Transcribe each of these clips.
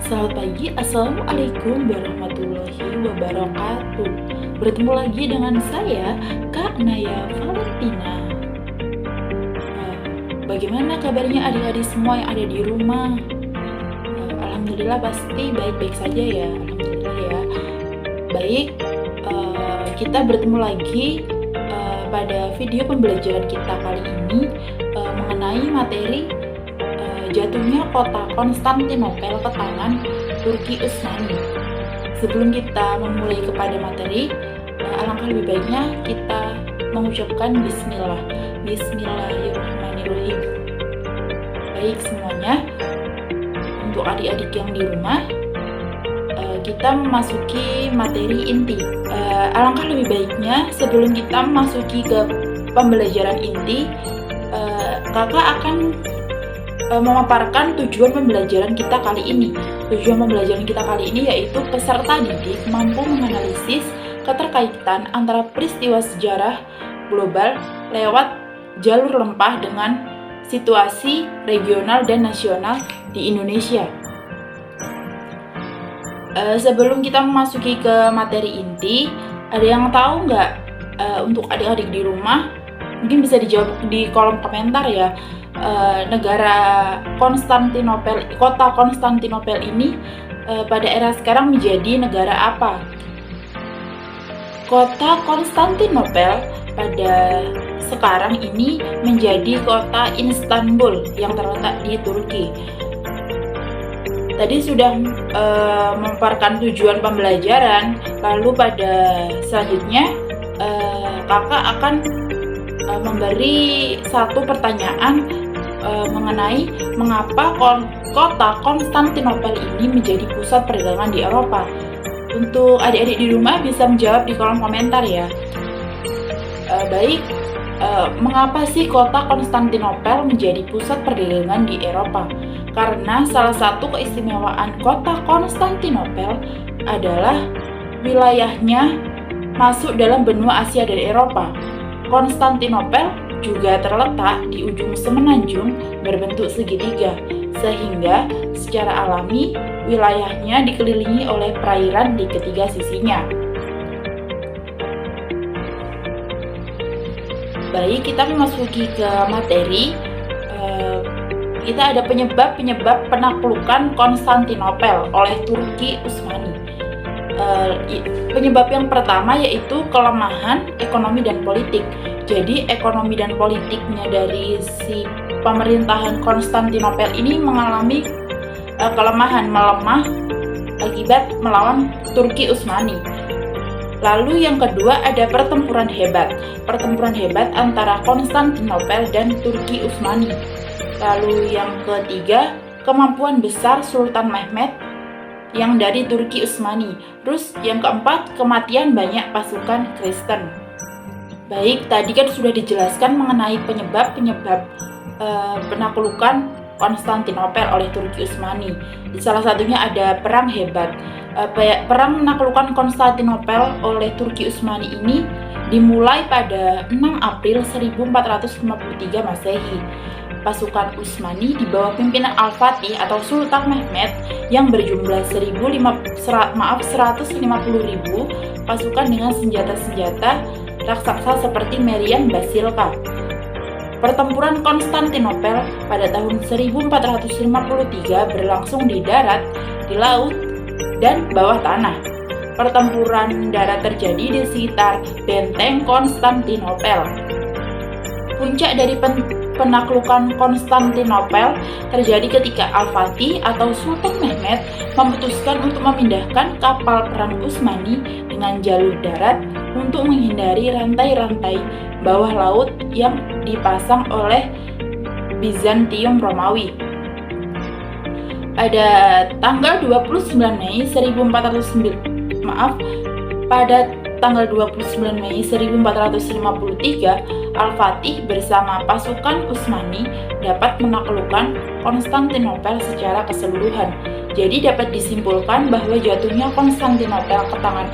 Selamat pagi, Assalamualaikum warahmatullahi wabarakatuh. Bertemu lagi dengan saya, Kak Naya Valentina. Bagaimana kabarnya adik-adik semua yang ada di rumah? Alhamdulillah pasti baik-baik saja ya, Alhamdulillah ya. Baik, kita bertemu lagi pada video pembelajaran kita kali ini mengenai materi jatuhnya kota Konstantinopel ke tangan Turki Utsmani. Sebelum kita memulai kepada materi, alangkah lebih baiknya kita mengucapkan Bismillah. Bismillahirrahmanirrahim. Baik semuanya, untuk adik-adik yang di rumah, kita memasuki materi inti. Alangkah lebih baiknya sebelum kita memasuki ke pembelajaran inti, kakak akan memaparkan tujuan pembelajaran kita kali ini. Tujuan pembelajaran kita kali ini yaitu peserta didik mampu menganalisis keterkaitan antara peristiwa sejarah global lewat jalur lempah dengan situasi regional dan nasional di Indonesia. Sebelum kita memasuki ke materi inti, ada yang tahu nggak untuk adik-adik di rumah? Mungkin bisa dijawab di kolom komentar ya. Negara Konstantinopel, kota Konstantinopel ini pada era sekarang menjadi negara apa? Kota Konstantinopel pada sekarang ini menjadi kota Istanbul yang terletak di Turki. Tadi sudah memaparkan tujuan pembelajaran, lalu pada selanjutnya kakak akan memberi satu pertanyaan mengenai mengapa kota Konstantinopel ini menjadi pusat perdagangan di Eropa. Untuk adik-adik di rumah bisa menjawab di kolom komentar ya. Baik, mengapa sih kota Konstantinopel menjadi pusat perdagangan di Eropa? Karena salah satu keistimewaan kota Konstantinopel adalah wilayahnya masuk dalam benua Asia dan Eropa. Konstantinopel juga terletak di ujung semenanjung berbentuk segitiga, sehingga secara alami wilayahnya dikelilingi oleh perairan di ketiga sisinya. Baik, kita memasuki ke materi. Kita ada penyebab penaklukan Konstantinopel oleh Turki Utsmani. Penyebab yang pertama yaitu kelemahan ekonomi dan politik. Jadi ekonomi dan politiknya dari si pemerintahan Konstantinopel ini mengalami kelemahan, melemah akibat melawan Turki Utsmani. Lalu yang kedua ada pertempuran hebat. Pertempuran hebat antara Konstantinopel dan Turki Utsmani. Lalu yang ketiga, kemampuan besar Sultan Mehmed yang dari Turki Utsmani. Terus yang keempat, kematian banyak pasukan Kristen. Baik, tadi kan sudah dijelaskan mengenai penyebab penaklukan Konstantinopel oleh Turki Utsmani. Salah satunya ada perang hebat. Perang menaklukkan Konstantinopel oleh Turki Utsmani ini dimulai pada 6 April 1453 Masehi. Pasukan Utsmani di bawah pimpinan Al-Fatih atau Sultan Mehmed yang berjumlah 150.000 pasukan dengan senjata-senjata raksasa seperti meriam basilika. Pertempuran Konstantinopel pada tahun 1453 berlangsung di darat, di laut, dan bawah tanah. Pertempuran darat terjadi di sekitar benteng Konstantinopel. Puncak dari penaklukan Konstantinopel terjadi ketika Al-Fatih atau Sultan Mehmed memutuskan untuk memindahkan kapal perang Utsmani dengan jalur darat untuk menghindari rantai-rantai bawah laut yang dipasang oleh Bizantium Romawi. Pada tanggal 29 Mei 1493, Al-Fatih bersama pasukan Utsmani dapat menaklukkan Konstantinopel secara keseluruhan. Jadi dapat disimpulkan bahwa jatuhnya Konstantinopel ke tangan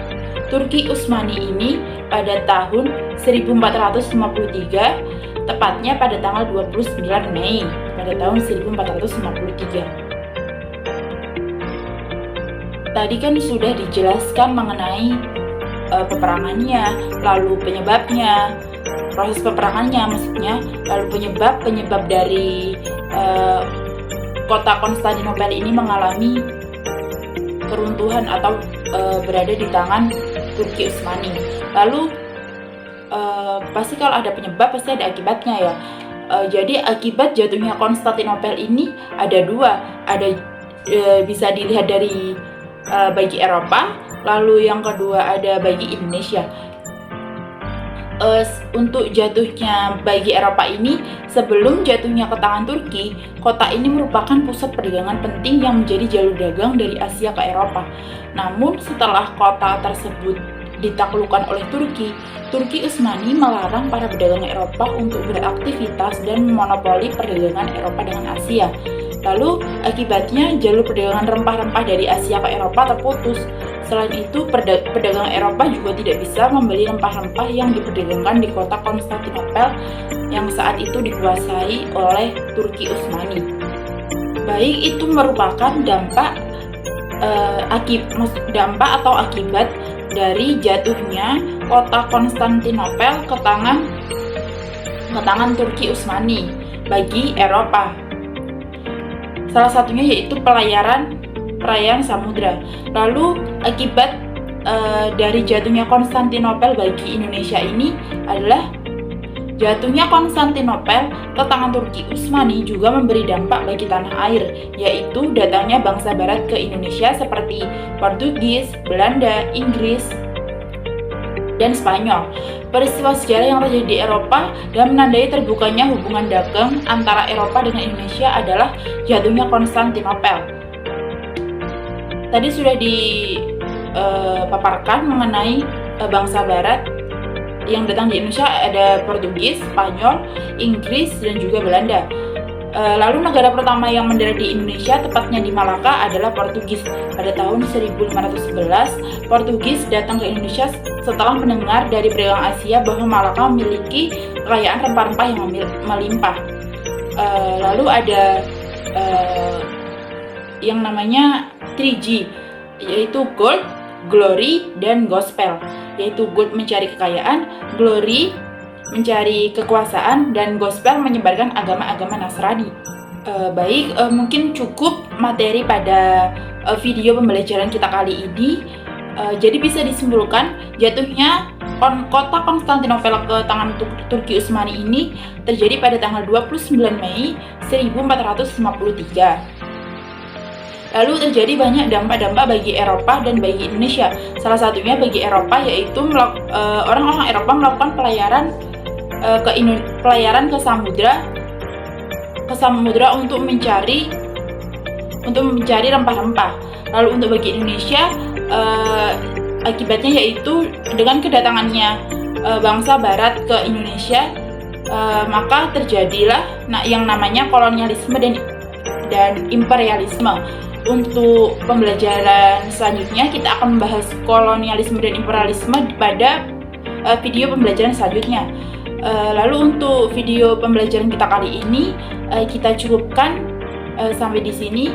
Turki Utsmani ini pada tahun 1453, tepatnya pada tanggal 29 Mei pada tahun 1453. tadi kan sudah dijelaskan mengenai peperangannya, lalu penyebabnya, proses peperangannya maksudnya, lalu penyebab dari kota Konstantinopel ini mengalami keruntuhan atau berada di tangan Turki Utsmani. Lalu pasti kalau ada penyebab pasti ada akibatnya ya. Jadi akibat jatuhnya Konstantinopel ini ada dua, bisa dilihat dari bagi Eropa, lalu yang kedua ada bagi Indonesia. Untuk jatuhnya bagi Eropa ini, sebelum jatuhnya ke tangan Turki, kota ini merupakan pusat perdagangan penting yang menjadi jalur dagang dari Asia ke Eropa. Namun setelah kota tersebut ditaklukkan oleh Turki Utsmani melarang para pedagang Eropa untuk beraktivitas dan memonopoli perdagangan Eropa dengan Asia. Lalu akibatnya jalur perdagangan rempah-rempah dari Asia ke Eropa terputus. Selain itu, pedagang Eropa juga tidak bisa membeli rempah-rempah yang diperdagangkan di kota Konstantinopel yang saat itu dikuasai oleh Turki Utsmani. Baik itu merupakan dampak atau akibat dari jatuhnya kota Konstantinopel ke tangan Turki Utsmani bagi Eropa. Salah satunya yaitu perairan samudra. Lalu akibat dari jatuhnya Konstantinopel bagi Indonesia ini adalah jatuhnya Konstantinopel ke tangan Turki Utsmani juga memberi dampak bagi tanah air, yaitu datangnya bangsa barat ke Indonesia seperti Portugis, Belanda, Inggris, dan Spanyol. Peristiwa sejarah yang terjadi di Eropa dan menandai terbukanya hubungan dagang antara Eropa dengan Indonesia adalah jatuhnya Konstantinopel. Tadi sudah dipaparkan mengenai bangsa barat yang datang di Indonesia, ada Portugis, Spanyol, Inggris, dan juga Belanda. Lalu negara pertama yang mendarat di Indonesia, tepatnya di Malaka, adalah Portugis. Pada tahun 1511, Portugis datang ke Indonesia setelah mendengar dari pedagang Asia bahwa Malaka memiliki kekayaan rempah-rempah yang melimpah. Lalu ada yang namanya 3G, yaitu Gold, Glory, dan Gospel. Yaitu Gold mencari kekayaan, Glory mencari kekuasaan, dan Gospel menyebarkan agama-agama Nasrani. Mungkin cukup materi pada video pembelajaran kita kali ini. Jadi bisa disimpulkan jatuhnya kota Konstantinopel ke tangan Turki Utsmani ini terjadi pada tanggal 29 Mei 1453. Lalu terjadi banyak dampak-dampak bagi Eropa dan bagi Indonesia. Salah satunya bagi Eropa yaitu orang-orang Eropa melakukan pelayaran ke samudra untuk mencari rempah-rempah. Lalu untuk bagi Indonesia akibatnya yaitu dengan kedatangannya bangsa barat ke Indonesia, maka terjadilah yang namanya kolonialisme dan imperialisme. Untuk pembelajaran selanjutnya kita akan membahas kolonialisme dan imperialisme pada video pembelajaran selanjutnya. Lalu untuk video pembelajaran kita kali ini kita cukupkan sampai di sini.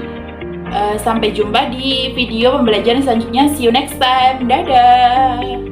Sampai jumpa di video pembelajaran selanjutnya. See you next time. Dadah.